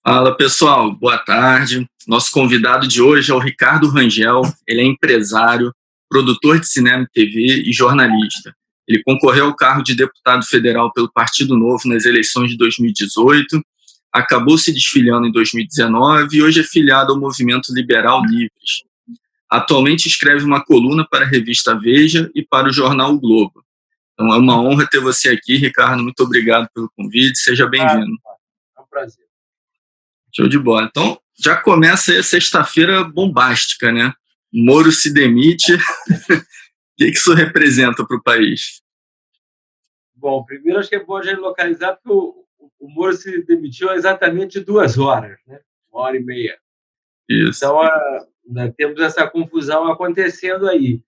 Fala pessoal, boa tarde. Nosso convidado de hoje é o Ricardo Rangel. Ele é empresário, produtor de cinema e TV e jornalista. Ele concorreu ao cargo de deputado federal pelo Partido Novo nas eleições de 2018, acabou se desfiliando em 2019 e hoje é filiado ao Movimento Liberal Livres. Atualmente escreve uma coluna para a revista Veja e para o jornal O Globo. Então é uma honra ter você aqui, Ricardo. Muito obrigado pelo convite. Seja bem-vindo. É um prazer. Show de bola. Então, já começa aí a sexta-feira bombástica, né? Moro se demite. O que isso representa para o país? Bom, primeiro acho que é bom a gente localizar porque o Moro se demitiu há exatamente 2 horas, né? 1h30. Isso. Então, temos essa confusão acontecendo aí.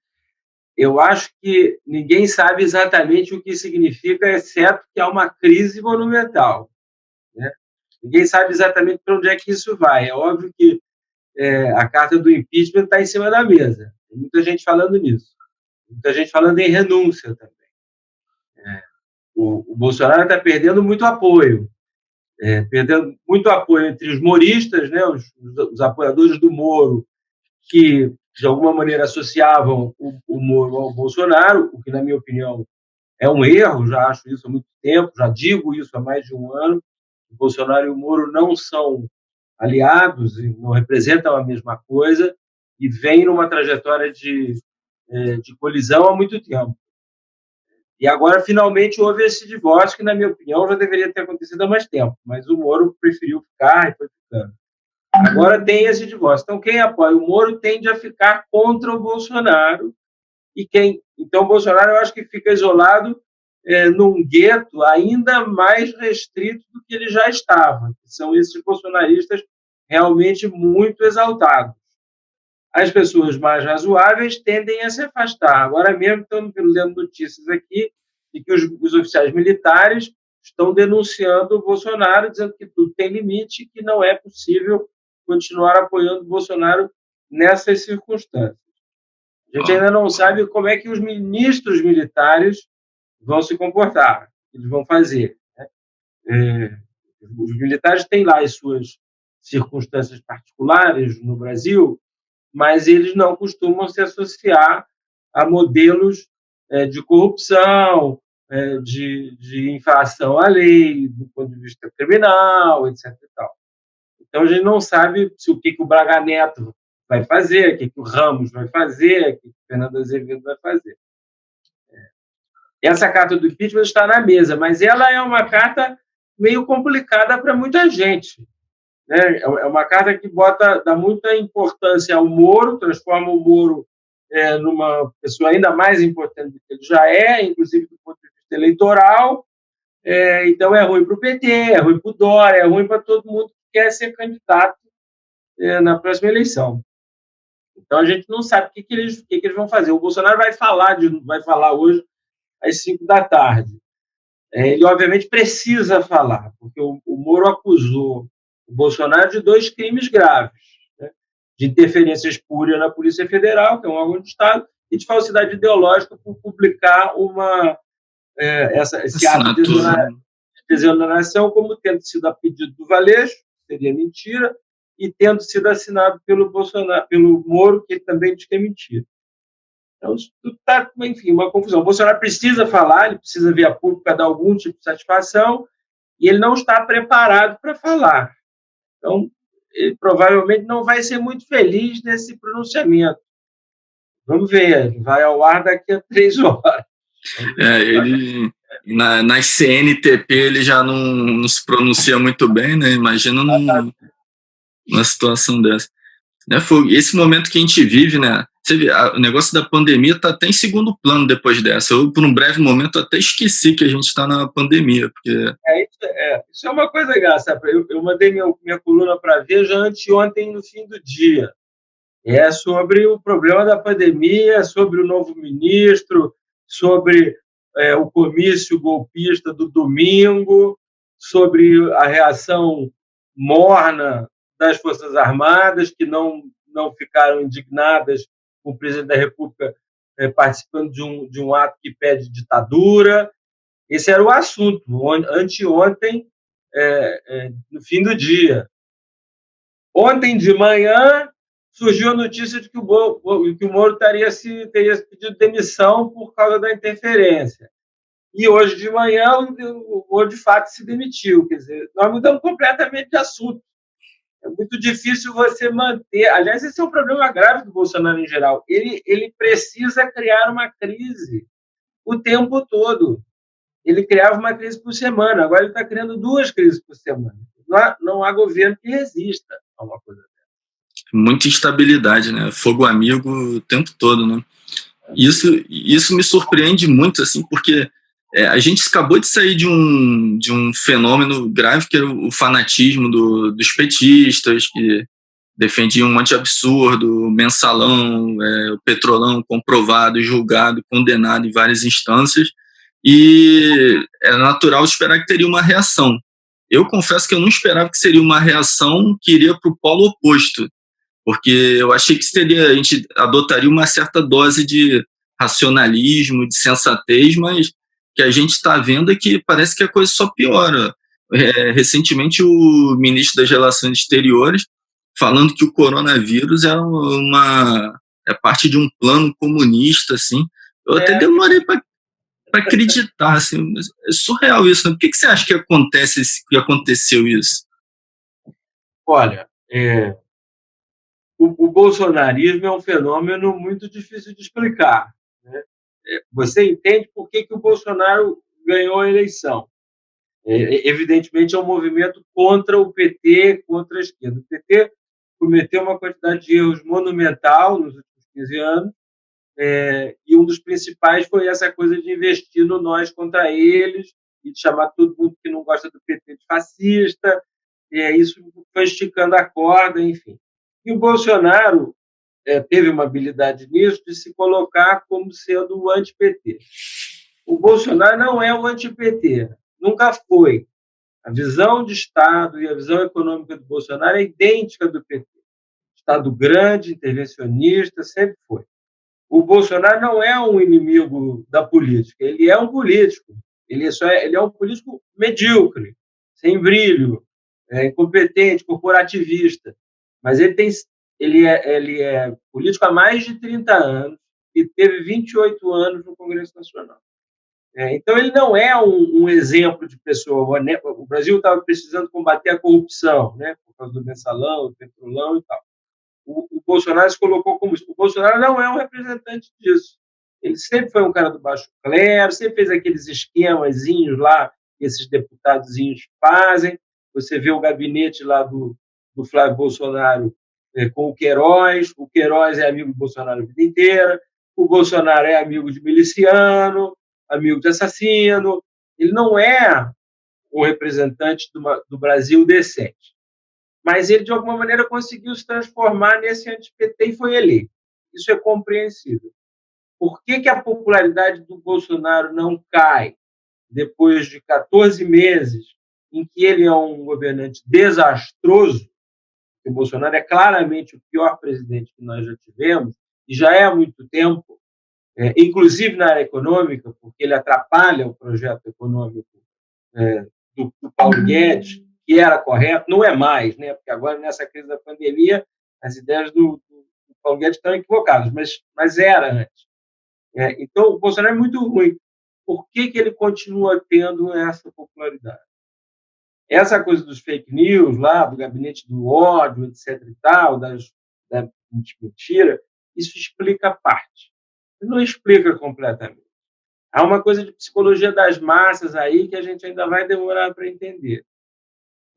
Eu acho que ninguém sabe exatamente o que significa, exceto que há uma crise monumental, né? Ninguém sabe exatamente para onde é que isso vai. É óbvio que a carta do impeachment está em cima da mesa. Tem muita gente falando nisso. Muita gente falando em renúncia também. O Bolsonaro está perdendo muito apoio. Perdendo muito apoio entre os moristas, né, os apoiadores do Moro, que, de alguma maneira, associavam o Moro ao Bolsonaro, o que, na minha opinião, é um erro, já acho isso há muito tempo, já digo isso há mais de um ano. O Bolsonaro e o Moro não são aliados e não representam a mesma coisa e vêm numa trajetória de colisão há muito tempo. E agora, finalmente, houve esse divórcio que, na minha opinião, já deveria ter acontecido há mais tempo, mas o Moro preferiu ficar e foi ficando. Agora tem esse divórcio. Então, quem apoia o Moro tende a ficar contra o Bolsonaro. Então, o Bolsonaro, eu acho que fica isolado num gueto ainda mais restrito do que ele já estava, que são esses bolsonaristas realmente muito exaltados. As pessoas mais razoáveis tendem a se afastar. Agora mesmo estamos lendo notícias aqui de que os oficiais militares estão denunciando o Bolsonaro, dizendo que tudo tem limite e que não é possível continuar apoiando o Bolsonaro nessas circunstâncias. A gente ainda não sabe como é que os ministros militares vão se comportar, o que eles vão fazer, né? Os militares têm lá as suas circunstâncias particulares no Brasil, mas eles não costumam se associar a modelos de corrupção, de infração à lei, do ponto de vista criminal, etc. E tal. Então, a gente não sabe o que o Braga Neto vai fazer, o que o Ramos vai fazer, o que o Fernando Azevedo vai fazer. Essa carta do impeachment está na mesa, mas ela é uma carta meio complicada para muita gente. É uma carta que dá muita importância ao Moro, transforma o Moro numa pessoa ainda mais importante do que ele já é, inclusive do ponto de vista eleitoral. Então, é ruim para o PT, é ruim para o Dória, é ruim para todo mundo que quer ser candidato na próxima eleição. Então, a gente não sabe o que eles vão fazer. O Bolsonaro vai falar hoje às 5 da tarde. Ele, obviamente, precisa falar, porque o Moro acusou o Bolsonaro de 2 crimes graves, né? De interferência espúria na Polícia Federal, que é um órgão de Estado, e de falsidade ideológica por publicar esse ato de desoneração como tendo sido a pedido do Valeixo, seria mentira, e tendo sido assinado pelo Moro, que também diz que é mentira. Então, isso está, enfim, uma confusão. O Bolsonaro precisa falar, ele precisa vir a público para dar algum tipo de satisfação, e ele não está preparado para falar. Então, ele provavelmente não vai ser muito feliz nesse pronunciamento. Vamos ver, ele vai ao ar daqui a 3 horas. Ele, nas CNTP, ele já não se pronuncia muito bem, né? Imagina numa situação dessa. Esse momento que a gente vive, né? Você vê, o negócio da pandemia está até em segundo plano depois dessa. Eu, por um breve momento, até esqueci que a gente está na pandemia. Porque... Isso é uma coisa engraçada. Eu mandei minha coluna para a Veja anteontem, no fim do dia. É sobre o problema da pandemia, sobre o novo ministro, sobre o comício golpista do domingo, sobre a reação morna das Forças Armadas, que não ficaram indignadas com o presidente da República participando de um ato que pede ditadura. Esse era o assunto, anteontem, no fim do dia. Ontem de manhã surgiu a notícia de que o Moro teria pedido demissão por causa da interferência. E hoje de manhã o Moro de fato se demitiu. Quer dizer, nós mudamos completamente de assunto. É muito difícil você manter. Aliás, esse é um problema grave do Bolsonaro em geral. Ele precisa criar uma crise o tempo todo. Ele criava uma crise por semana, agora ele está criando 2 crises por semana. Não há governo que resista a uma coisa dessa. Muita instabilidade, né? Fogo amigo o tempo todo, né? Isso me surpreende muito, assim, porque a gente acabou de sair de um fenômeno grave que era o fanatismo dos petistas, que defendiam um monte de absurdo, mensalão, o petrolão comprovado, julgado, condenado em várias instâncias, e é natural esperar que teria uma reação. Eu confesso que eu não esperava que seria uma reação que iria para o polo oposto, porque eu achei que a gente adotaria uma certa dose de racionalismo, de sensatez, mas que a gente está vendo é que parece que a coisa só piora. Recentemente, o ministro das Relações Exteriores falando que o coronavírus é parte de um plano comunista, assim. Eu até demorei para acreditar, assim, é surreal isso, né? Por que você acha que aconteceu isso? Olha, o bolsonarismo é um fenômeno muito difícil de explicar, né? Você entende por que o Bolsonaro ganhou a eleição. Evidentemente, é um movimento contra o PT, contra a esquerda. O PT cometeu uma quantidade de erros monumental nos últimos 15 anos, e um dos principais foi essa coisa de investir no nós contra eles e de chamar todo mundo que não gosta do PT de fascista. Isso foi esticando a corda, enfim. E o Bolsonaro teve uma habilidade nisso de se colocar como sendo o anti-PT. O Bolsonaro não é o anti-PT, nunca foi. A visão de Estado e a visão econômica do Bolsonaro é idêntica do PT. Estado grande, intervencionista, sempre foi. O Bolsonaro não é um inimigo da política, ele é um político. Ele é um político medíocre, sem brilho, incompetente, corporativista. Mas ele é político há mais de 30 anos e teve 28 anos no Congresso Nacional. Então, ele não é um exemplo de pessoa. O Brasil estava precisando combater a corrupção, né, por causa do mensalão, do petrolão e tal. O Bolsonaro se colocou como isso. O Bolsonaro não é um representante disso. Ele sempre foi um cara do baixo clero, sempre fez aqueles esquemazinhos lá que esses deputadozinhos fazem. Você vê o gabinete lá do Flávio Bolsonaro com o Queiroz é amigo do Bolsonaro a vida inteira, o Bolsonaro é amigo de miliciano, amigo de assassino. Ele não é um representante do Brasil decente. Mas ele, de alguma maneira, conseguiu se transformar nesse anti-PT e foi eleito. Isso é compreensível. Por que a popularidade do Bolsonaro não cai depois de 14 meses em que ele é um governante desastroso? O Bolsonaro é claramente o pior presidente que nós já tivemos, e já é há muito tempo, inclusive na área econômica, porque ele atrapalha o projeto econômico do Paulo Guedes, que era correto, não é mais, né? Porque agora, nessa crise da pandemia, as ideias do Paulo Guedes estão equivocadas, mas era antes. Então, o Bolsonaro é muito ruim. Por que ele continua tendo essa popularidade? Essa coisa dos fake news, lá, do gabinete do ódio, etc. e tal, da mentira, isso explica parte. Não explica completamente. Há uma coisa de psicologia das massas aí que a gente ainda vai demorar para entender.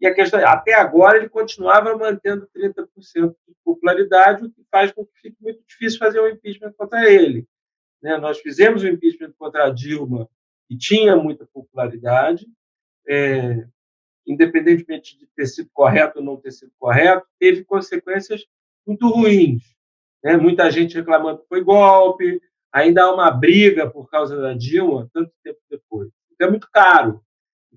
E a questão é, até agora ele continuava mantendo 30% de popularidade, o que faz com que fique muito difícil fazer um impeachment contra ele. Nós fizemos um impeachment contra a Dilma, que tinha muita popularidade, independentemente de ter sido correto ou não ter sido correto, teve consequências muito ruins. Muita gente reclamando que foi golpe, ainda há uma briga por causa da Dilma, tanto tempo depois. Então é muito caro.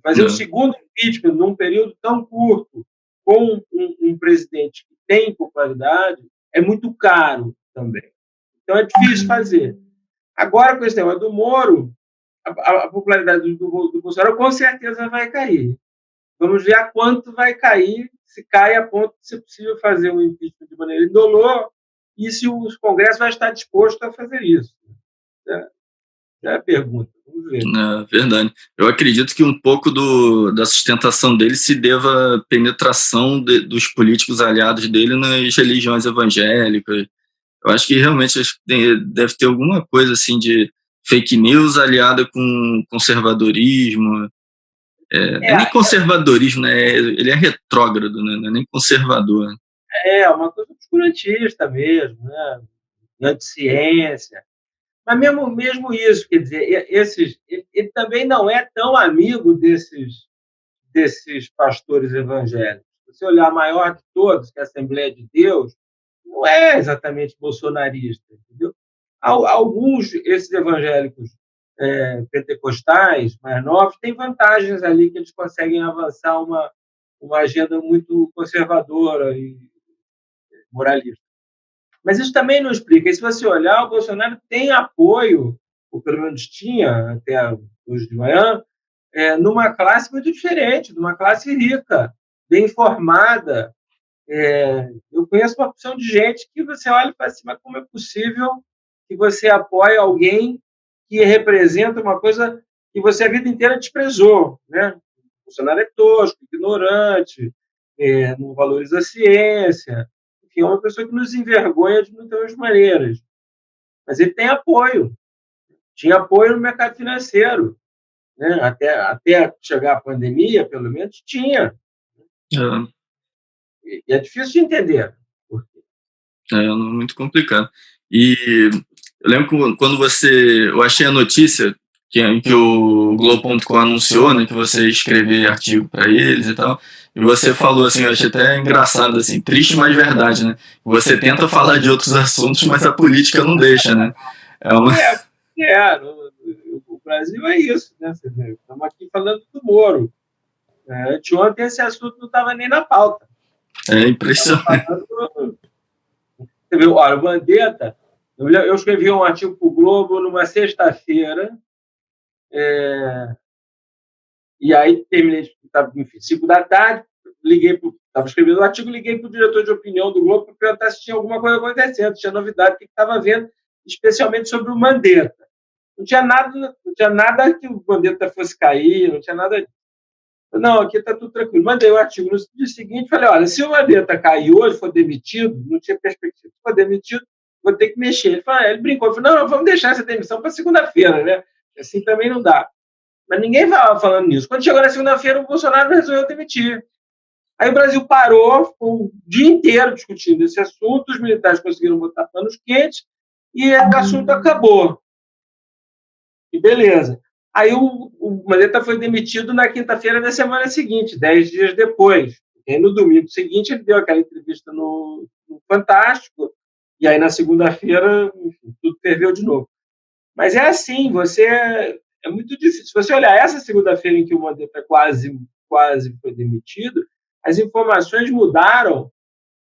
Fazer o segundo impeachment num período tão curto, com um presidente que tem popularidade, é muito caro também. Então é difícil fazer. Agora, com esse tema do Moro, a popularidade do Bolsonaro com certeza vai cair. Vamos ver a quanto vai cair, se cai a ponto de ser possível fazer um impeachment de maneira indolor, e se o Congresso vai estar disposto a fazer isso. É a pergunta, vamos ver. É verdade. Eu acredito que um pouco da sustentação dele se deva à penetração dos políticos aliados dele nas religiões evangélicas. Eu acho que realmente deve ter alguma coisa assim de fake news aliada com conservadorismo. Não é nem conservadorismo, né? Ele é retrógrado, né? Não é nem conservador. É uma coisa obscurantista mesmo, né? Anti-ciência. Mas mesmo isso, quer dizer, ele também não é tão amigo desses pastores evangélicos. Se você olhar a maior de todos, que é a Assembleia de Deus, não é exatamente bolsonarista, entendeu? Alguns, esses evangélicos pentecostais, mais novos, têm vantagens ali que eles conseguem avançar uma agenda muito conservadora e moralista. Mas isso também não explica. E se você olhar, o Bolsonaro tem apoio, ou pelo menos tinha até hoje de manhã, numa classe muito diferente, numa classe rica, bem informada. Eu conheço uma opção de gente que você olha e fala assim, mas como é possível que você apoie alguém que representa uma coisa que você a vida inteira desprezou, né? O Bolsonaro é tosco, ignorante, não valoriza a ciência, enfim, é uma pessoa que nos envergonha de muitas maneiras. Mas ele tem apoio. Tinha apoio no mercado financeiro, né? Até chegar a pandemia, pelo menos, tinha. E é difícil de entender. Muito complicado. E eu lembro quando eu achei a notícia que o Globo.com anunciou, né, que você ia escrever artigo para eles e tal, e você falou assim, eu achei até engraçado, assim, triste, mas verdade, né? Você tenta falar de outros assuntos, mas a política não deixa, né? O Brasil é isso, né? Estamos aqui falando do Moro. Anteontem esse assunto não estava nem na pauta. É impressionante. Você viu, olha, o Mandetta, eu escrevi um artigo para o Globo numa sexta-feira, e aí terminei, enfim, 5 da tarde, estava escrevendo o artigo, liguei para o diretor de opinião do Globo para perguntar se tinha alguma coisa acontecendo, se tinha novidade, o que estava vendo, especialmente sobre o Mandetta. Não tinha nada que o Mandetta fosse cair, não tinha nada. Não, aqui está tudo tranquilo. Mandei o artigo no dia seguinte, falei, olha, se o Mandetta cair hoje, for demitido, não tinha perspectiva, se for demitido, vou ter que mexer. Ele brincou, ele falou, não, vamos deixar essa demissão para segunda-feira, né? Assim também não dá. Mas ninguém estava falando nisso. Quando chegou na segunda-feira, o Bolsonaro resolveu demitir. Aí o Brasil parou, ficou o dia inteiro discutindo esse assunto, os militares conseguiram botar panos quentes e o assunto acabou. E beleza. Aí o Mandetta foi demitido na quinta-feira da semana seguinte, 10 dias depois. E aí, no domingo seguinte, ele deu aquela entrevista no Fantástico, e aí na segunda-feira, tudo ferveu de novo. Mas é assim, é muito difícil. Se você olhar essa segunda-feira em que o Mandetta quase foi demitido, as informações mudaram,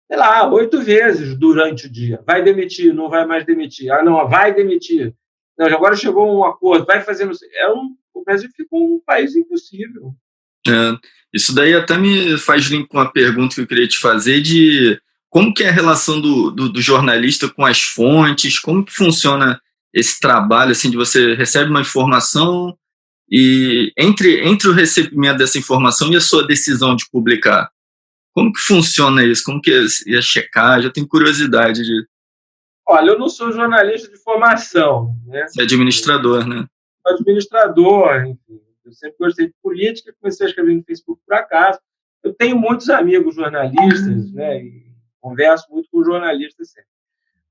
sei lá, 8 vezes durante o dia. Vai demitir, não vai mais demitir. Ah, não, vai demitir. Não, agora chegou um acordo, vai fazer... O Brasil ficou um país impossível. Isso daí até me faz link com uma pergunta que eu queria te fazer de como que é a relação do jornalista com as fontes, como que funciona esse trabalho, assim, de você recebe uma informação e entre o recebimento dessa informação e a sua decisão de publicar. Como que funciona isso? Como que é checar? Já tenho curiosidade de... Olha, eu não sou jornalista de formação, né? Você é administrador, né? Administrador, enfim. Eu sempre gostei de política, comecei a escrever no Facebook por acaso. Eu tenho muitos amigos jornalistas, né? E converso muito com jornalistas sempre.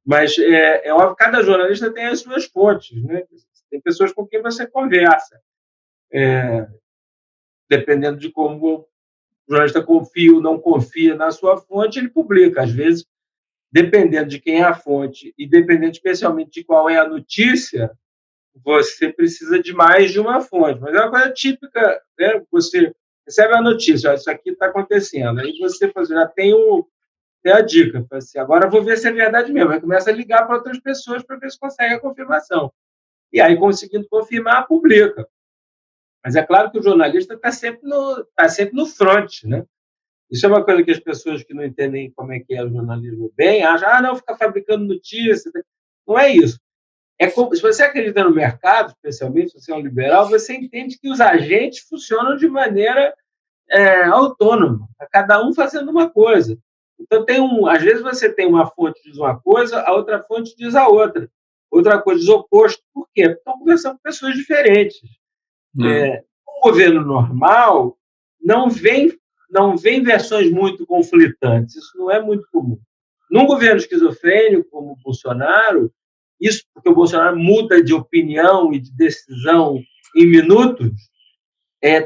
Mas é óbvio que cada jornalista tem as suas fontes, né? Tem pessoas com quem você conversa. Dependendo de como o jornalista confia ou não confia na sua fonte, ele publica. Às vezes, dependendo de quem é a fonte e dependendo especialmente de qual é a notícia, você precisa de mais de uma fonte. Mas é uma coisa típica, né? Você recebe a notícia, isso aqui está acontecendo. Aí você já tem a dica. Assim, agora eu vou ver se é verdade mesmo. Aí começa a ligar para outras pessoas para ver se consegue a confirmação. E aí, conseguindo confirmar, publica. Mas é claro que o jornalista está sempre no front, né? Isso é uma coisa que as pessoas que não entendem como é que é o jornalismo bem acham, não, fica fabricando notícias. Não é isso. Se você acredita no mercado, especialmente se você é um liberal, você entende que os agentes funcionam de maneira autônoma, cada um fazendo uma coisa. Então, às vezes você tem uma fonte que diz uma coisa, a outra fonte diz a outra. Outra coisa diz oposto. Por quê? Porque estão conversando com pessoas diferentes. No governo normal, não vem versões muito conflitantes. Isso não é muito comum. Num governo esquizofrênico como o Bolsonaro, isso porque o Bolsonaro muda de opinião e de decisão em minutos,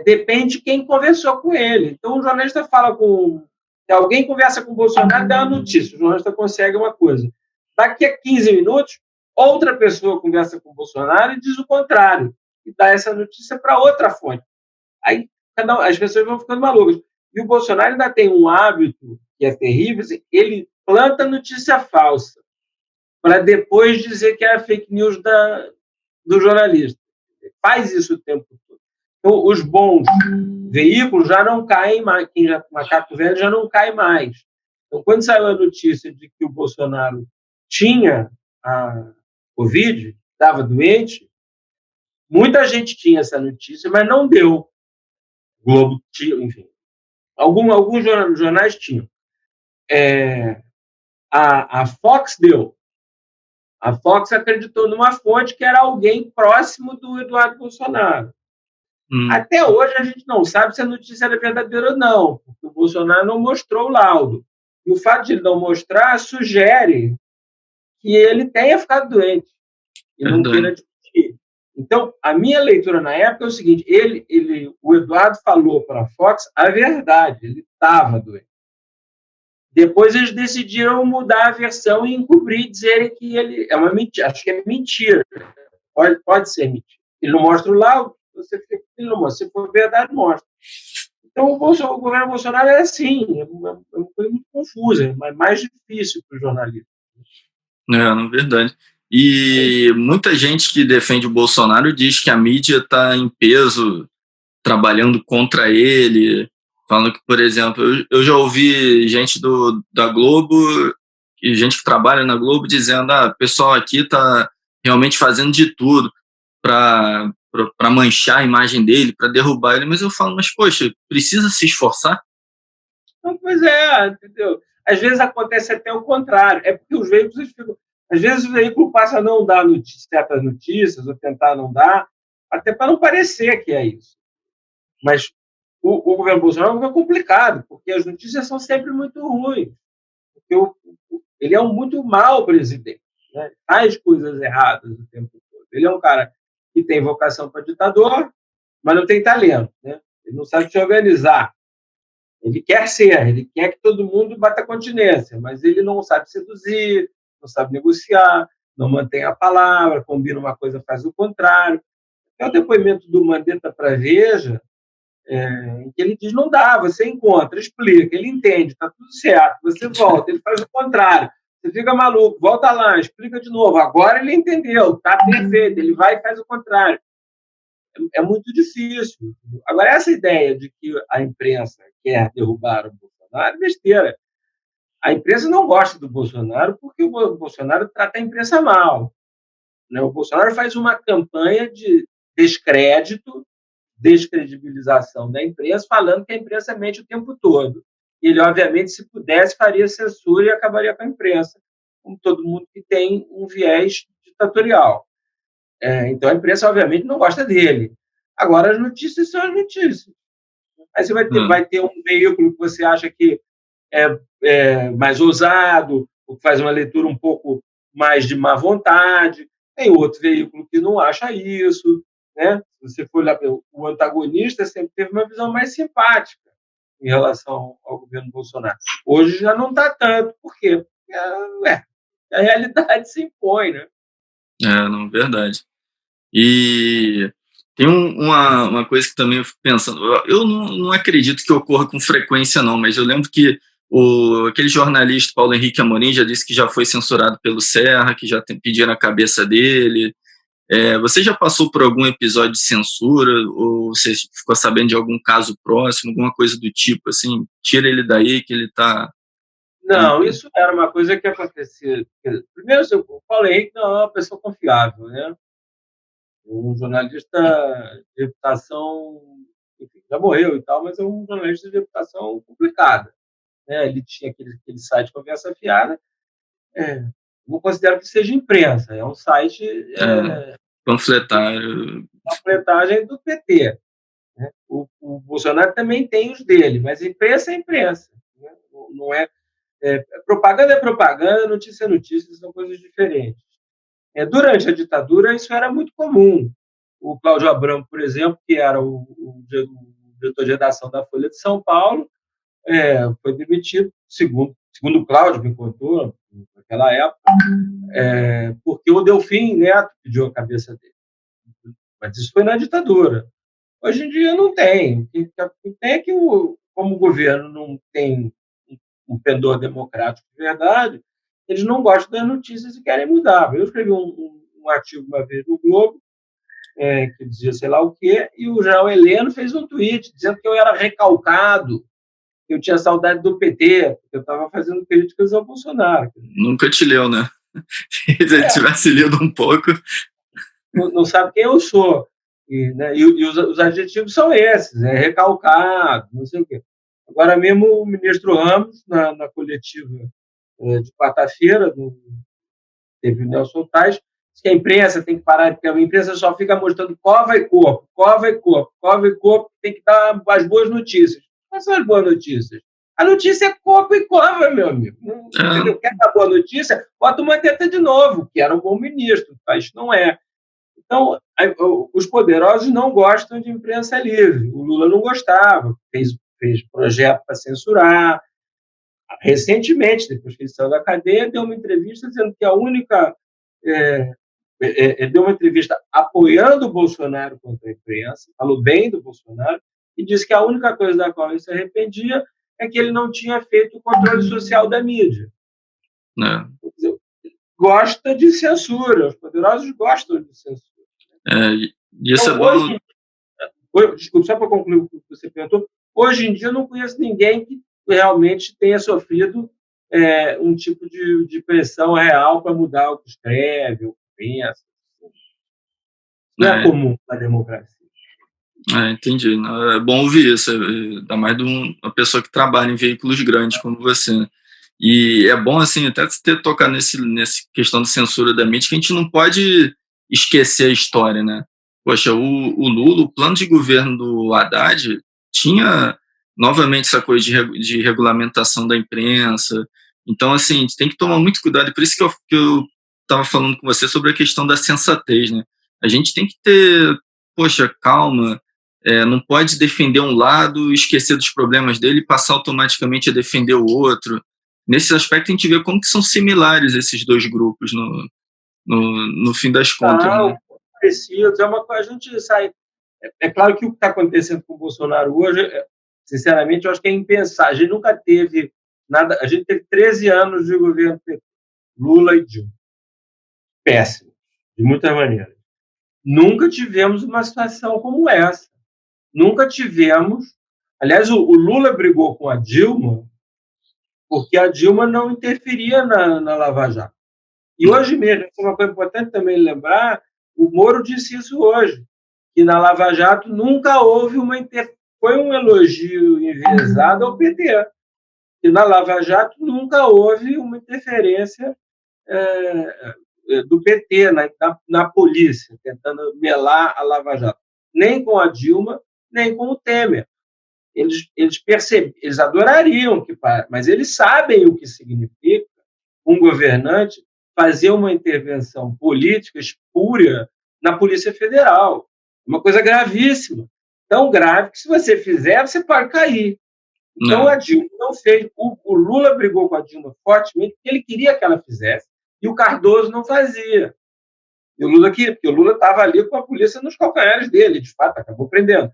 depende de quem conversou com ele. Então, o jornalista fala com... Alguém conversa com o Bolsonaro e dá uma notícia. O jornalista consegue uma coisa. Daqui a 15 minutos, outra pessoa conversa com o Bolsonaro e diz o contrário. E dá essa notícia para outra fonte. Aí as pessoas vão ficando malucas. E o Bolsonaro ainda tem um hábito que é terrível, ele planta notícia falsa para depois dizer que é a fake news do jornalista. Ele faz isso o tempo todo. Então, os bons veículos já não caem mais, macaco velho já não cai mais. Então, quando saiu a notícia de que o Bolsonaro tinha a Covid, estava doente, muita gente tinha essa notícia, mas não deu. O Globo tinha, enfim. Alguns jornais tinham. A Fox deu. A Fox acreditou numa fonte que era alguém próximo do Eduardo Bolsonaro. Até hoje a gente não sabe se a notícia era verdadeira ou não, porque o Bolsonaro não mostrou o laudo. E o fato de ele não mostrar sugere que ele tenha ficado doente e não queira discutir. Então, a minha leitura na época é o seguinte, o Eduardo falou para a Fox a verdade, ele estava doente. Depois eles decidiram mudar a versão e encobrir, dizerem que ele é uma mentira. Acho que é mentira. Pode ser mentira. Ele não mostra o laudo, ele não mostra. Se for verdade, mostra. Então, o governo Bolsonaro é assim, é uma coisa muito confusa, mas mais difícil para o jornalismo. Na verdade. E muita gente que defende o Bolsonaro diz que a mídia está em peso, trabalhando contra ele, falando que, por exemplo, eu já ouvi gente da Globo, gente que trabalha na Globo, dizendo o pessoal aqui está realmente fazendo de tudo para manchar a imagem dele, para derrubar ele, mas eu falo, mas poxa, precisa se esforçar? Não, pois entendeu? Às vezes acontece até o contrário, é porque os veículos ficam... Às vezes o veículo passa a não dar certas notícias, ou tentar não dar, até para não parecer que é isso. Mas o governo Bolsonaro é um governo complicado, porque as notícias são sempre muito ruins. Porque ele é um muito mau presidente, né? Faz coisas erradas o tempo todo. Ele é um cara que tem vocação para ditador, mas não tem talento, né? Ele não sabe se organizar. Ele quer que todo mundo bata continência, mas ele não sabe seduzir, não sabe negociar, não mantém a palavra, combina uma coisa, faz o contrário. É o depoimento do Mandetta para Veja, em que ele diz, não dá, você encontra, explica, ele entende, está tudo certo, você volta, ele faz o contrário, você fica maluco, volta lá, explica de novo, agora ele entendeu, está perfeito, ele vai e faz o contrário. É muito difícil. Agora, essa ideia de que a imprensa quer derrubar o Bolsonaro é besteira. A imprensa não gosta do Bolsonaro porque o Bolsonaro trata a imprensa mal. O Bolsonaro faz uma campanha de descredibilização da imprensa, falando que a imprensa mente o tempo todo. Ele, obviamente, se pudesse, faria censura e acabaria com a imprensa, como todo mundo que tem um viés ditatorial. Então, a imprensa, obviamente, não gosta dele. Agora, as notícias são as notícias. Aí você vai ter um veículo que você acha que é mais ousado, ou que faz uma leitura um pouco mais de má vontade. Tem outro veículo que não acha isso, né? Se você for olhar, o antagonista sempre teve uma visão mais simpática em relação ao governo Bolsonaro. Hoje já não está tanto. Por quê? Porque a realidade se impõe, né? Não, verdade. E tem uma coisa que também eu fico pensando, eu não acredito que ocorra com frequência não, mas eu lembro que aquele jornalista Paulo Henrique Amorim já disse que já foi censurado pelo Serra, que já pediram a cabeça dele, Você já passou por algum episódio de censura, ou você ficou sabendo de algum caso próximo, alguma coisa do tipo, assim, tira ele daí que ele está Não, isso era uma coisa que acontecia. Primeiro, eu falei que não é uma pessoa confiável, né? Um jornalista de reputação, enfim, já morreu e tal, mas é um jornalista de reputação complicada, né? Ele tinha aquele site Conversa Fiada, não considero que seja imprensa, é um site panfletário. panfletagem do PT. Né? O Bolsonaro também tem os dele, mas imprensa é imprensa. Né? Não propaganda é propaganda, notícia é notícia, são coisas diferentes. Durante a ditadura, isso era muito comum. O Cláudio Abramo, por exemplo, que era o diretor de redação da Folha de São Paulo, foi demitido, segundo o Cláudio me contou, naquela época, porque o Delfim Neto pediu a cabeça dele. Mas isso foi na ditadura. Hoje em dia não tem. O que tem é que, como o governo não tem um pendor democrático de verdade, eles não gostam das notícias e querem mudar. Eu escrevi um artigo uma vez no Globo, que dizia sei lá o quê, e o João Heleno fez um tweet dizendo que eu era recalcado, que eu tinha saudade do PT, porque eu estava fazendo críticas ao Bolsonaro. Nunca te leu, né? Se ele tivesse lido um pouco. Não sabe quem eu sou. E os adjetivos são esses, recalcado, não sei o quê. Agora mesmo o ministro Ramos, na coletiva de quarta-feira, teve o Nelson Tais, disse que a imprensa tem que parar, porque a imprensa só fica mostrando cova e corpo, cova e corpo, cova e corpo, tem que dar as boas notícias. Quais são as boas notícias? A notícia é corpo e cova, meu amigo. Entendeu? Quer dar boa notícia? Bota uma teta de novo, que era um bom ministro. Mas não é. Então, os poderosos não gostam de imprensa livre. O Lula não gostava, fez projeto para censurar. Recentemente, depois que ele saiu da cadeia, deu uma entrevista dizendo que a única. Deu uma entrevista apoiando o Bolsonaro contra a imprensa, falou bem do Bolsonaro, e disse que a única coisa da qual ele se arrependia é que ele não tinha feito o controle social da mídia. Não. Gosta de censura, os poderosos gostam de censura. Isso então, é bom. Desculpa, só para concluir o que você perguntou, hoje em dia eu não conheço ninguém que realmente tenha sofrido um tipo de pressão real para mudar o que escreve, o que pensa. Não é comum na democracia. Entendi. É bom ouvir isso, ainda mais de uma pessoa que trabalha em veículos grandes como você, né? E é bom, assim, até ter tocado nessa questão de censura da mídia, que a gente não pode esquecer a história, né? Poxa, o Lula, o plano de governo do Haddad tinha novamente essa coisa de regulamentação da imprensa. Então, assim, a gente tem que tomar muito cuidado. E por isso que eu estava falando com você sobre a questão da sensatez, né? A gente tem que ter, poxa, calma, não pode defender um lado, esquecer dos problemas dele e passar automaticamente a defender o outro. Nesse aspecto, a gente vê como que são similares esses dois grupos no fim das contas. Né? Parecidos, a gente sai. É claro que o que está acontecendo com o Bolsonaro hoje, sinceramente, eu acho que é impensável. A gente nunca teve nada. A gente teve 13 anos de governo Lula e Dilma. Péssimo, de muitas maneiras. Nunca tivemos uma situação como essa. Nunca tivemos. Aliás, o Lula brigou com a Dilma porque a Dilma não interferia na Lava Jato. E hoje mesmo, é uma coisa importante também lembrar, o Moro disse isso hoje, que na Lava Jato nunca houve foi um elogio enviesado ao PT, que na Lava Jato nunca houve uma interferência do PT na polícia, tentando melar a Lava Jato, nem com a Dilma, nem com o Temer. Eles adorariam mas eles sabem o que significa um governante fazer uma intervenção política espúria na Polícia Federal. Uma coisa gravíssima. Tão grave que, se você fizer, você pode cair. Então, a Dilma não fez. O Lula brigou com a Dilma fortemente porque ele queria que ela fizesse e o Cardoso não fazia. E o Lula porque o Lula estava ali com a polícia nos calcanhares dele, de fato, acabou prendendo.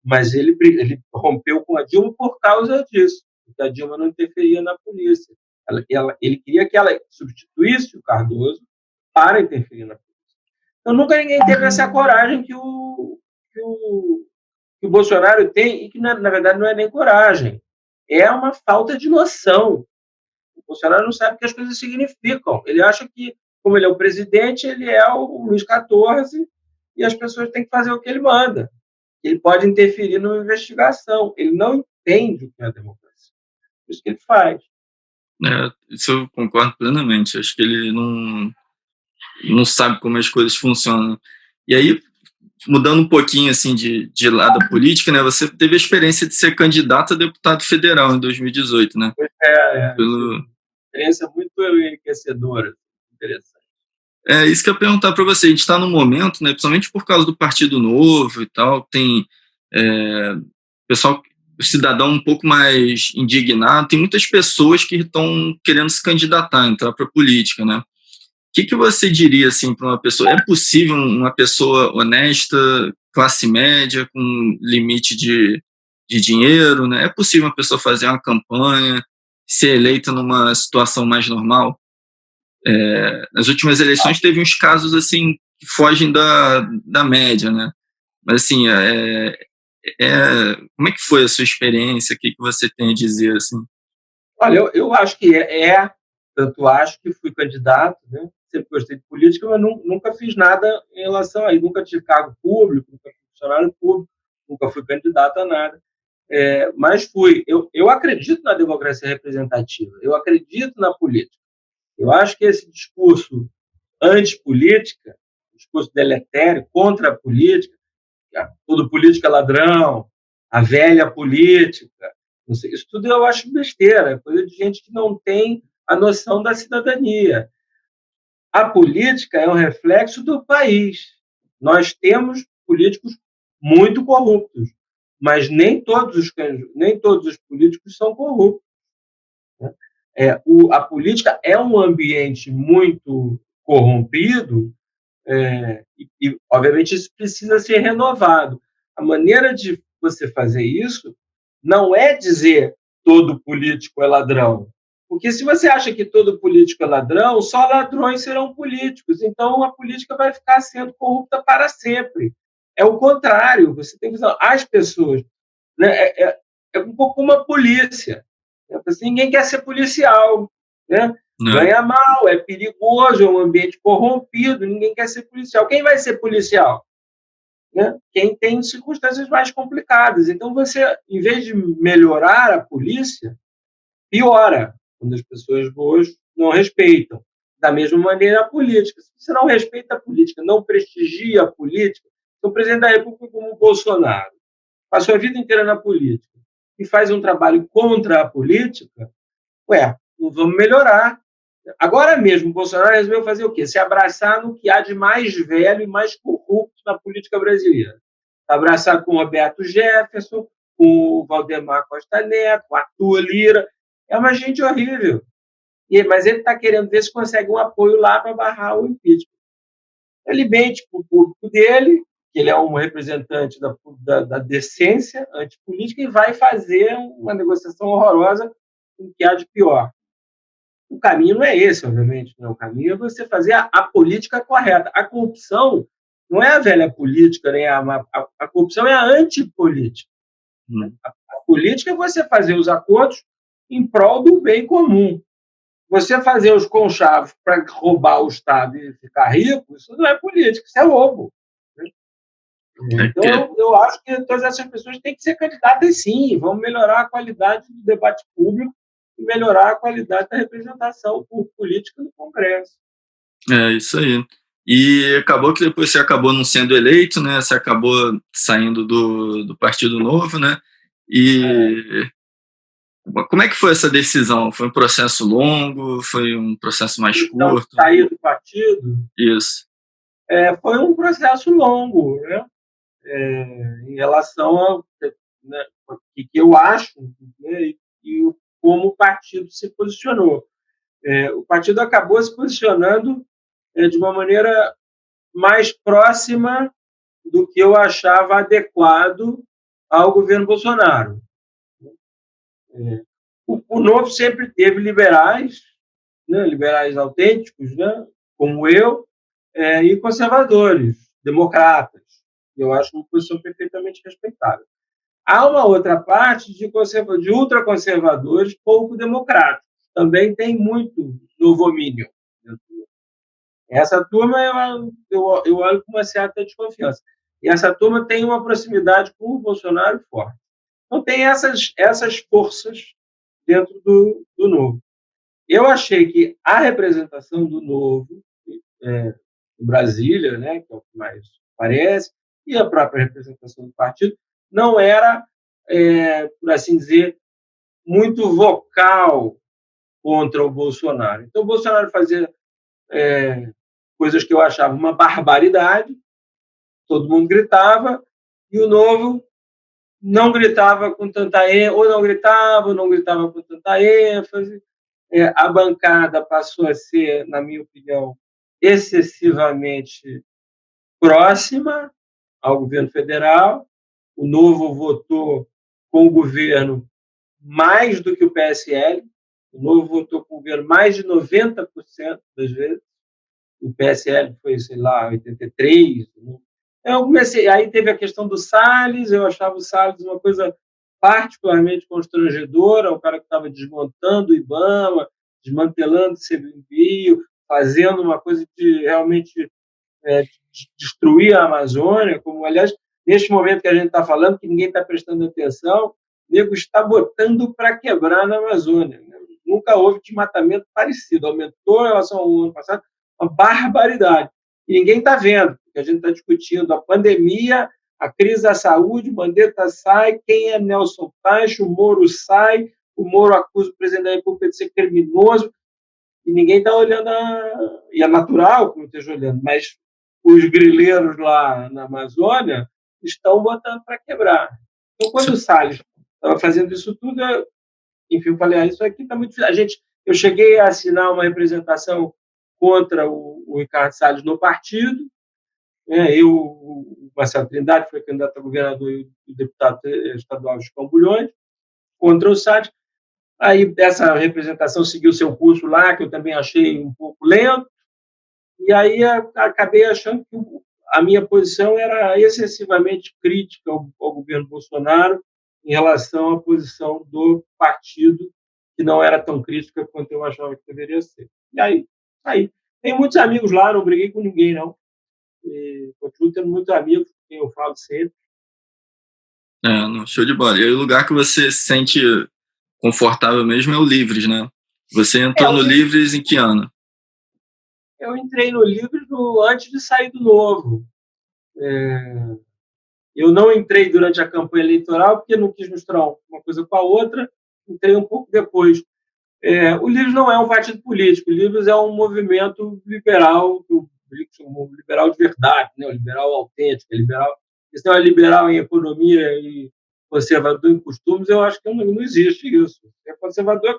Mas ele rompeu com a Dilma por causa disso, porque a Dilma não interferia na polícia. Ele queria que ela substituísse o Cardoso para interferir na polícia. Então, nunca ninguém teve essa coragem que o Bolsonaro tem, e que, na verdade, não é nem coragem, é uma falta de noção. O Bolsonaro não sabe o que as coisas significam. Ele acha que, como ele é o presidente, ele é o Luís XIV e as pessoas têm que fazer o que ele manda. Ele pode interferir numa investigação. Ele não entende o que é a democracia. Por isso que ele faz. Isso eu concordo plenamente. Acho que ele não sabe como as coisas funcionam. E aí, mudando um pouquinho assim de lado da política, né? Você teve a experiência de ser candidato a deputado federal em 2018, né? Pelo... experiência muito enriquecedora, interessante. É isso que eu ia perguntar para você. A gente está num momento, né? Principalmente por causa do Partido Novo e tal, tem pessoal, o cidadão um pouco mais indignado. Tem muitas pessoas que estão querendo se candidatar, entrar para a política, né? O que você diria assim para uma pessoa? É possível uma pessoa honesta, classe média, com limite de dinheiro, né? É possível uma pessoa fazer uma campanha, ser eleita numa situação mais normal? Nas últimas eleições teve uns casos assim que fogem da média, né? Mas assim, como é que foi a sua experiência? O que você tem a dizer assim? Olha, eu acho que tanto acho que fui candidato, né? Sempre gostei de política, mas nunca fiz nada em relação a isso. Nunca tive cargo público, nunca fui funcionário público, nunca fui candidato a nada. Mas fui. Eu acredito na democracia representativa, eu acredito na política. Eu acho que esse discurso antipolítica, discurso deletério contra a política, todo político é ladrão, a velha política, não sei, isso tudo eu acho besteira, coisa de gente que não tem a noção da cidadania. A política é um reflexo do país. Nós temos políticos muito corruptos, mas nem todos os políticos são corruptos. Né? A política é um ambiente muito corrompido, obviamente, isso precisa ser renovado. A maneira de você fazer isso não é dizer todo político é ladrão. Porque se você acha que todo político é ladrão, só ladrões serão políticos. Então, a política vai ficar sendo corrupta para sempre. É o contrário. Você tem que usar as pessoas. Né? Um pouco como a polícia. Ninguém quer ser policial. Né? Ganha mal, é perigoso, é um ambiente corrompido, ninguém quer ser policial. Quem vai ser policial? Né? Quem tem circunstâncias mais complicadas. Então, você, em vez de melhorar a polícia, piora, quando as pessoas boas não respeitam. Da mesma maneira, a política. Se você não respeita a política, não prestigia a política, o presidente da República, como o Bolsonaro, passou a vida inteira na política e faz um trabalho contra a política, não vamos melhorar. Agora mesmo, o Bolsonaro resolveu fazer o quê? Se abraçar no que há de mais velho e mais corrupto na política brasileira. Abraçar com o Roberto Jefferson, com o Valdemar Costa Neto, com o Arthur Lira. É uma gente horrível. Mas ele está querendo ver se consegue um apoio lá para barrar o impeachment. Ele mente para o público dele, que ele é um representante da decência antipolítica, e vai fazer uma negociação horrorosa com o que há de pior. O caminho não é esse, obviamente. Não. O caminho é você fazer a política correta. A corrupção não é a velha política, nem a corrupção é a antipolítica. A política é você fazer os acordos em prol do bem comum. Você fazer os conchavos para roubar o Estado e ficar rico, isso não é política, isso é roubo. Então, eu acho que todas essas pessoas têm que ser candidatas, sim. Vamos melhorar a qualidade do debate público e melhorar a qualidade da representação política no Congresso. É isso aí. E acabou que depois você acabou não sendo eleito, né? Você acabou saindo do Partido Novo, né? E como é que foi essa decisão? Foi um processo longo? Foi um processo mais curto? Sair do partido? Isso. Foi um processo longo, né? Em relação ao que eu acho, né? E como o partido se posicionou. O partido acabou se posicionando de uma maneira mais próxima do que eu achava adequado ao governo Bolsonaro. O Novo sempre teve liberais, né, liberais autênticos, né, como eu, e conservadores, democratas. Eu acho uma posição perfeitamente respeitável. Há uma outra parte de ultraconservadores pouco democráticos. Também tem muito novomínio. Essa turma eu olho com uma certa desconfiança. E essa turma tem uma proximidade com o Bolsonaro forte. Então, tem essas forças dentro do Novo. Eu achei que a representação do Novo, em Brasília, né, que é o que mais parece, e a própria representação do partido, não era, por assim dizer, muito vocal contra o Bolsonaro. Então, o Bolsonaro fazia coisas que eu achava uma barbaridade, todo mundo gritava, e o Novo não gritava com tanta ênfase, ou não gritava com tanta ênfase. A bancada passou a ser, na minha opinião, excessivamente próxima ao governo federal. O Novo votou com o governo mais do que o PSL. O Novo votou com o governo mais de 90% das vezes. O PSL foi, sei lá, 83%. Eu comecei, aí teve a questão do Salles, eu achava o Salles uma coisa particularmente constrangedora, o cara que estava desmontando o IBAMA, desmantelando o CBio, fazendo uma coisa de realmente destruir a Amazônia, como, aliás, neste momento que a gente está falando, que ninguém está prestando atenção, o nego está botando para quebrar na Amazônia. Né? Nunca houve desmatamento parecido, aumentou em relação ao ano passado, uma barbaridade. E ninguém está vendo, porque a gente está discutindo a pandemia, a crise da saúde, o Mandetta sai, quem é Nelson Taix, o Moro sai, o Moro acusa o presidente da República de ser criminoso, e ninguém está olhando, e é natural que não esteja olhando, mas os grileiros lá na Amazônia estão botando para quebrar. Então, quando o Salles estava fazendo isso tudo, enfim, eu falei, isso aqui está muito difícil. Eu cheguei a assinar uma representação contra o Ricardo Salles no partido, o Marcelo Trindade foi candidato a governador e o deputado estadual Chico Bulhões, contra o Salles. Aí essa representação seguiu seu curso lá, que eu também achei um pouco lento, e aí acabei achando que a minha posição era excessivamente crítica ao governo Bolsonaro em relação à posição do partido, que não era tão crítica quanto eu achava que deveria ser. E aí. Tenho muitos amigos lá, não briguei com ninguém, não. E continuo tendo muitos amigos, com quem eu falo sempre. Não, show de bola. E aí o lugar que você se sente confortável mesmo é o Livres, né? Você entrou no Livres em que ano? Eu entrei no Livres antes de sair do Novo. Eu não entrei durante a campanha eleitoral, porque não quis misturar uma coisa com a outra, entrei um pouco depois. O Livres não é um partido político, o Livres é um movimento liberal, um liberal de verdade, né? Um liberal autêntico, liberal. Se não é liberal em economia e conservador em costumes, eu acho que não existe isso. É conservador.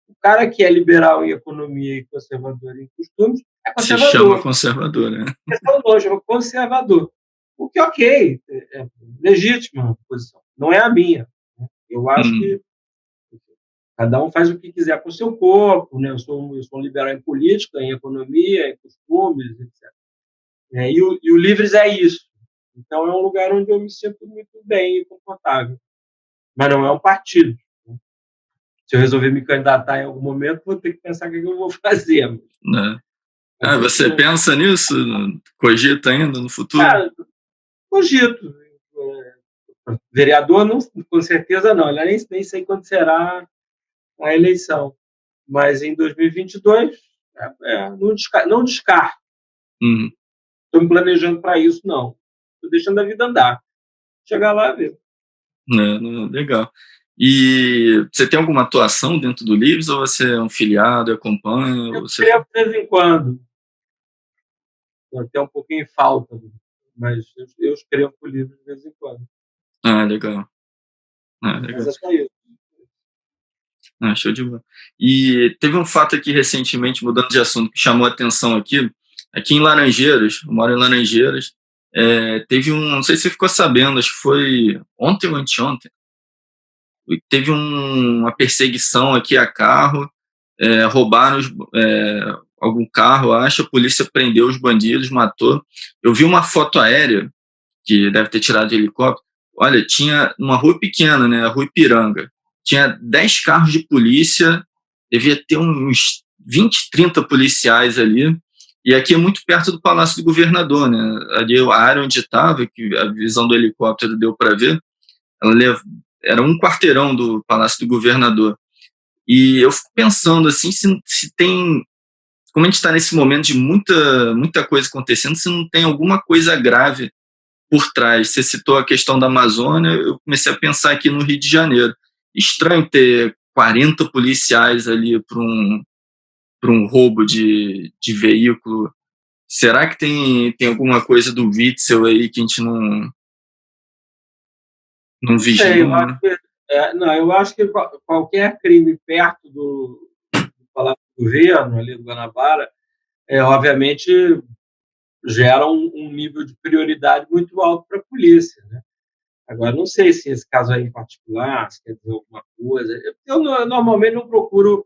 O cara que é liberal em economia e conservador em costumes é conservador. Se chama conservador, né? É conservador. O que, ok, é legítima a posição. Não é a minha. Eu acho que cada um faz o que quiser com o seu corpo, né? Eu sou um liberal em política, em economia, em costumes, etc. E o Livres é isso. Então, é um lugar onde eu me sinto muito bem e confortável. Mas não é um partido. Né? Se eu resolver me candidatar em algum momento, vou ter que pensar o que eu vou fazer. Você pensa nisso? Cogita ainda no futuro? Cogito. Vereador, não, com certeza não. Nem sei quando será a eleição. Mas em 2022, não descarto. Estou me planejando para isso, não. Estou deixando a vida andar. Chegar lá a ver. Legal. E você tem alguma atuação dentro do Livres ou você é um filiado, acompanha? Eu escrevo de vez em quando. Estou até um pouquinho em falta, mas eu escrevo para o Livres de vez em quando. Legal. Mas é só isso. Show de bola. E teve um fato aqui recentemente, mudando de assunto, que chamou a atenção aqui em Laranjeiras, eu moro em Laranjeiras, teve não sei se você ficou sabendo, acho que foi ontem ou anteontem, teve uma perseguição aqui a carro, roubaram algum carro, acho, a polícia prendeu os bandidos, matou. Eu vi uma foto aérea, que deve ter tirado de helicóptero. Olha, tinha uma rua pequena, né, a Rua Ipiranga, tinha 10 carros de polícia, devia ter uns 20, 30 policiais ali, e aqui é muito perto do Palácio do Governador, né, ali a área onde estava, que a visão do helicóptero deu para ver, era um quarteirão do Palácio do Governador. E eu fico pensando assim, se tem, como a gente está nesse momento de muita coisa acontecendo, se não tem alguma coisa grave por trás. Você citou a questão da Amazônia, eu comecei a pensar aqui no Rio de Janeiro. Estranho ter 40 policiais ali para um roubo de veículo. Será que tem alguma coisa do Witzel aí que a gente não Sei, vislumra? eu acho que qualquer crime perto do Palácio do Governo, ali do Guanabara, obviamente gera um nível de prioridade muito alto para a polícia, né? Agora, não sei se esse caso aí em particular, se quer dizer alguma coisa. Eu normalmente não procuro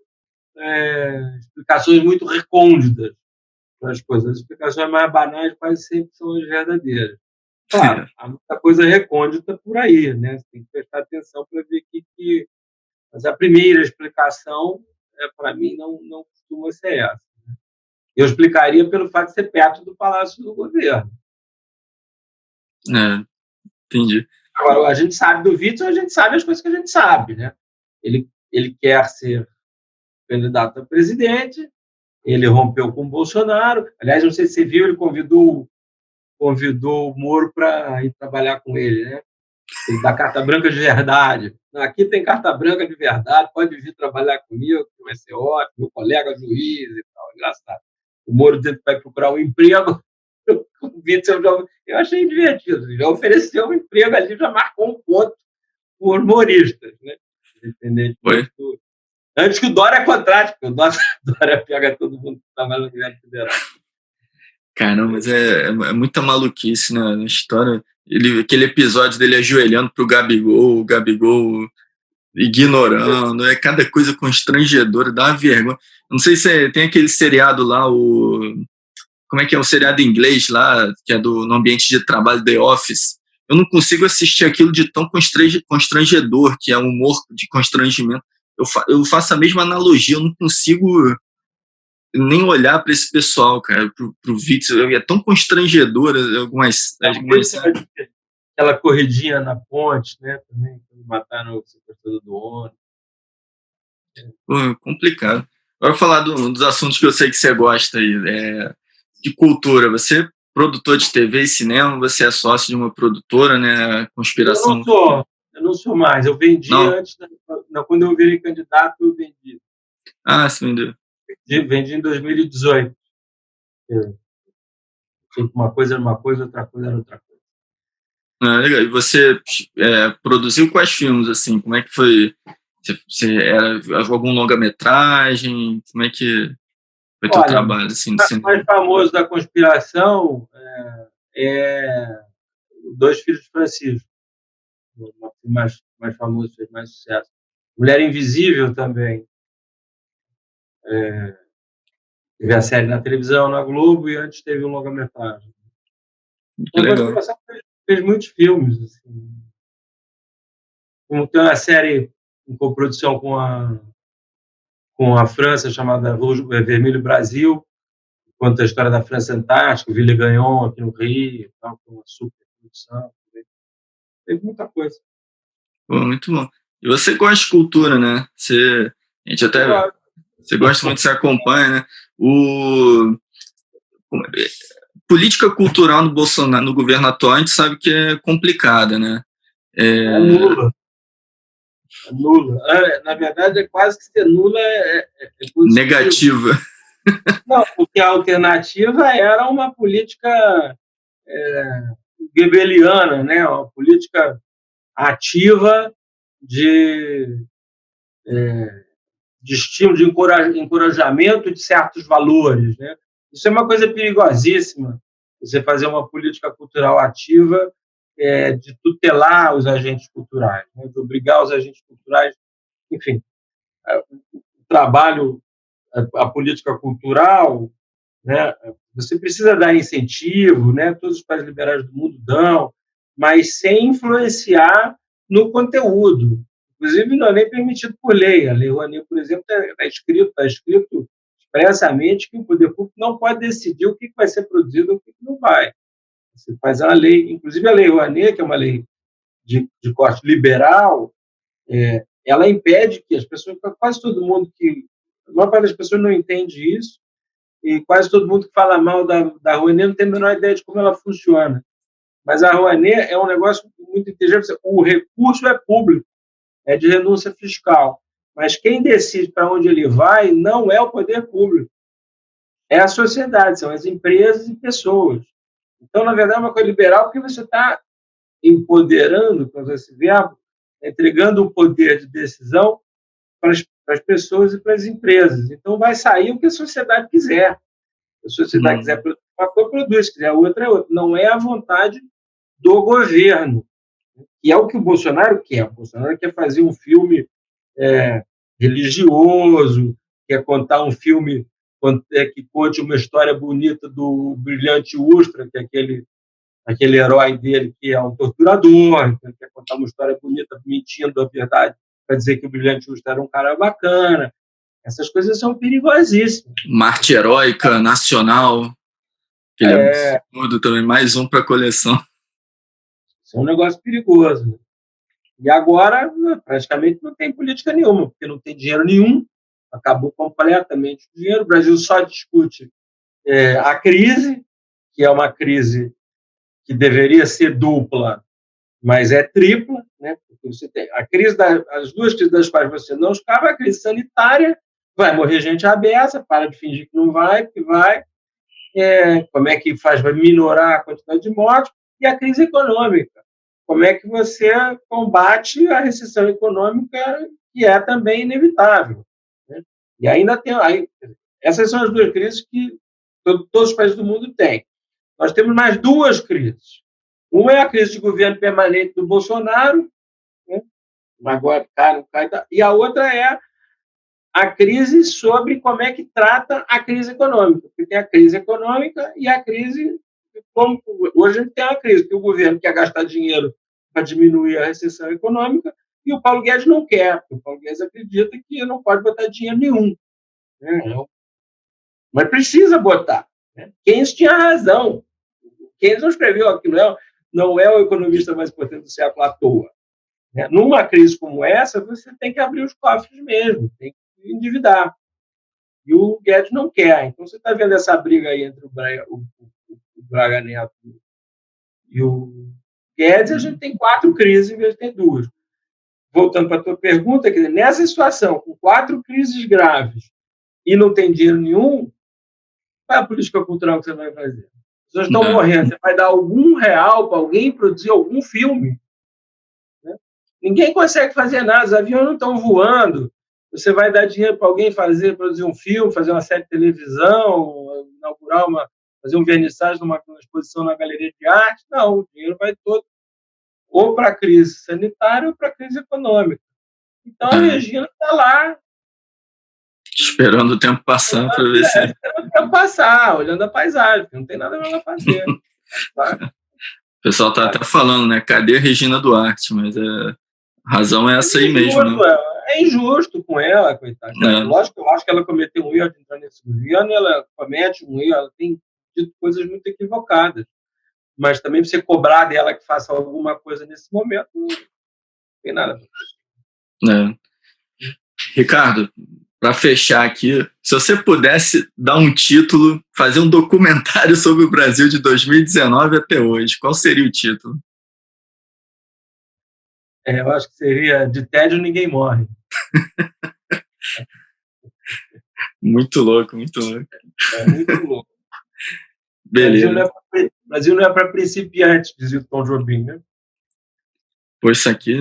explicações muito recônditas para as coisas. As explicações mais banais quase sempre são as verdadeiras. Claro, há muita coisa recôndita por aí, né? Você tem que prestar atenção para ver que... Mas a primeira explicação, para mim, não costuma ser essa. Eu explicaria pelo fato de ser perto do Palácio do Governo. Entendi. Agora, a gente sabe do Witzel, a gente sabe as coisas que a gente sabe, né? Ele quer ser candidato a presidente, ele rompeu com o Bolsonaro. Aliás, não sei se você viu, ele convidou o Moro para ir trabalhar com ele, né? Ele dá carta branca de verdade. Aqui tem carta branca de verdade, pode vir trabalhar comigo, que vai ser ótimo, meu colega juiz e tal. Engraçado. O Moro vai procurar um emprego, o Witzel eu achei divertido. Ele já ofereceu um emprego ali, já marcou um ponto por humoristas, né? Foi. Antes que o Dória contrate, porque o Dória pega todo mundo que trabalha no governo federal. Caramba, mas é muita maluquice, né, na história. Aquele episódio dele ajoelhando pro Gabigol, o Gabigol ignorando, é cada coisa constrangedora, dá uma vergonha. Não sei se tem aquele seriado lá, como é que é o seriado em inglês lá, que é no ambiente de trabalho, The Office. Eu não consigo assistir aquilo de tão constrangedor, que é um humor de constrangimento. Eu faço a mesma analogia, eu não consigo nem olhar para esse pessoal, cara, pro Witzel. É tão constrangedor algumas aquela corridinha na ponte, né, também, quando mataram o sequestrador do ônibus. Complicado. Agora falar dos assuntos que eu sei que você gosta aí, de cultura. Você é produtor de TV e cinema, você é sócio de uma produtora, né, Conspiração... Eu não sou mais, eu vendi antes, quando eu virei candidato, eu vendi. Ah, você vendeu. Vendi em 2018. Uma coisa era uma coisa, outra coisa era outra coisa. Legal. E você produziu quais filmes, assim? Como é que foi? Você era algum longa-metragem? Como é que foi teu trabalho, assim, no cinema? O mais famoso da Conspiração é Dois Filhos de Francisco. O mais famoso, fez mais sucesso. Mulher Invisível também. Teve a série na televisão, na Globo, e antes teve um longa-metragem. Que legal. Fez muitos filmes. Assim. Como tem uma série em coprodução com a França, chamada Vermelho Brasil, conta a história da França Antártica, o Ville-Gagnon aqui no Rio, tal, com uma super produção. Teve muita coisa. Pô, muito bom. E você gosta de cultura, né? Você gosta muito, você acompanha, né? Política cultural no Bolsonaro, no governo atual, a gente sabe que é complicada, né? É nula. Na verdade, é quase que ser nula é negativa. Não, porque a alternativa era uma política goebbeliana, né? Uma política ativa de estímulo, de encorajamento de certos valores, né? Isso é uma coisa perigosíssima, você fazer uma política cultural ativa de tutelar os agentes culturais, né? De obrigar os agentes culturais, enfim, o trabalho a política cultural, né? Você precisa dar incentivo, né? Todos os países liberais do mundo dão, mas sem influenciar no conteúdo. Inclusive, não é nem permitido por lei. A Lei Rouanet, por exemplo, está escrito expressamente que o poder público não pode decidir o que vai ser produzido e o que não vai. Você faz uma lei, inclusive a Lei Rouanet, que é uma lei de corte liberal, ela impede que as pessoas, quase todo mundo a maior parte das pessoas não entende isso, e quase todo mundo que fala mal da Rouanet não tem a menor ideia de como ela funciona. Mas a Rouanet é um negócio muito inteligente. O recurso é público, é de renúncia fiscal. Mas quem decide para onde ele vai não é o poder público, é a sociedade, são as empresas e pessoas. Então, na verdade, é uma coisa liberal porque você está empoderando, com esse verbo, entregando o poder de decisão para as pessoas e para as empresas. Então, vai sair o que a sociedade quiser. Se a sociedade quiser produzir uma coisa, produz. Se quiser outra, é outra. Não é a vontade do governo, que é o que o Bolsonaro quer. O Bolsonaro quer fazer um filme religioso, quer contar um filme que conte uma história bonita do Brilhante Ustra, que é aquele herói dele que é um torturador, então ele quer contar uma história bonita mentindo a verdade para dizer que o Brilhante Ustra era um cara bacana. Essas coisas são perigosíssimas. Marte heróica, nacional, que é absurdo também, mais um para a coleção. Isso é um negócio perigoso. Né? E agora, praticamente, não tem política nenhuma, porque não tem dinheiro nenhum, acabou completamente o dinheiro. O Brasil só discute a crise, que é uma crise que deveria ser dupla, mas é tripla, né? Porque você tem as duas crises das quais você não escapa, a crise sanitária, vai morrer gente abessa, para de fingir que não vai, porque vai. Como é que faz para minorar a quantidade de mortes? E a crise econômica. Como é que você combate a recessão econômica, que é também inevitável? Né? E ainda tem... essas são as duas crises que todos os países do mundo têm. Nós temos mais duas crises. Uma é a crise de governo permanente do Bolsonaro, né? Agora cai, e a outra é a crise sobre como é que trata a crise econômica. Porque tem a crise econômica e a crise... Hoje a gente tem uma crise, porque o governo quer gastar dinheiro para diminuir a recessão econômica e o Paulo Guedes não quer, porque o Paulo Guedes acredita que não pode botar dinheiro nenhum. Né? Mas precisa botar. Né? Keynes tinha razão. Keynes não escreveu aqui, não é o economista mais importante do século à toa. Né? Numa crise como essa, você tem que abrir os cofres mesmo, tem que endividar. E o Guedes não quer. Então, você está vendo essa briga aí entre o Braga Neto e o Guedes, a gente tem 4 crises em vez de ter 2. Voltando para a tua pergunta, quer dizer, nessa situação, com 4 crises graves e não tem dinheiro nenhum, qual é a política cultural que você vai fazer? As pessoas estão morrendo. Você vai dar algum real para alguém produzir algum filme? Né? Ninguém consegue fazer nada, os aviões não estão voando. Você vai dar dinheiro para alguém produzir um filme, fazer uma série de televisão, fazer um vernissage numa exposição na galeria de arte? Não, o dinheiro vai todo ou para a crise sanitária ou para a crise econômica. Então, a Regina está lá. Esperando o tempo passar para ver se... Esperando o tempo passar, olhando a paisagem, não tem nada mais a fazer. O pessoal está até falando, né? Cadê a Regina Duarte? Mas a razão é essa aí mesmo, né? É injusto com ela, coitada. Lógico que eu acho que ela cometeu um erro de entrar nesse governo, ela comete um erro, ela tem dito coisas muito equivocadas. Mas também você cobrar dela que faça alguma coisa nesse momento, não tem nada. Ricardo, para fechar aqui, se você pudesse dar um título, fazer um documentário sobre o Brasil de 2019 até hoje, qual seria o título? Eu acho que seria De Tédio Ninguém Morre. Muito louco, muito louco. Muito louco. Beleza. O Brasil não é para principiantes, dizia o Tom Jobim, né? Pois isso aqui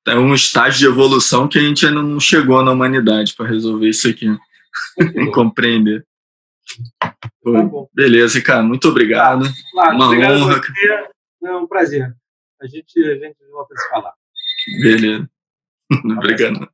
é um estágio de evolução que a gente ainda não chegou na humanidade para resolver isso aqui. Compreender. Tá bom. Beleza, cara. Muito obrigado. Claro, uma obrigado honra. É um prazer. A gente volta a se falar. Beleza. Obrigado.